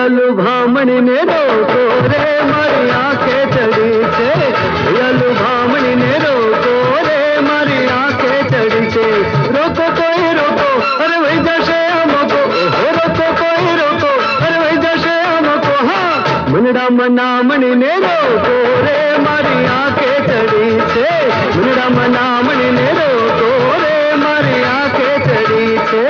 યલુ ભામણી ને રોકો રે મારી આંખે ચડી છે, યલુ ભામણી ને રોકો રે મારી આંખે ચડી છે, રોકો કોઈ રોકો અરે વહી જશે અમકો, રોકો કોઈ રોકો અરે વહી જશે અમકો, હા મુંડા મનામણી ને રોકો રે મારી આંખે ચડી છે, મુંડા મનામણી ને રોકો રે મારી આંખે ચડી છે।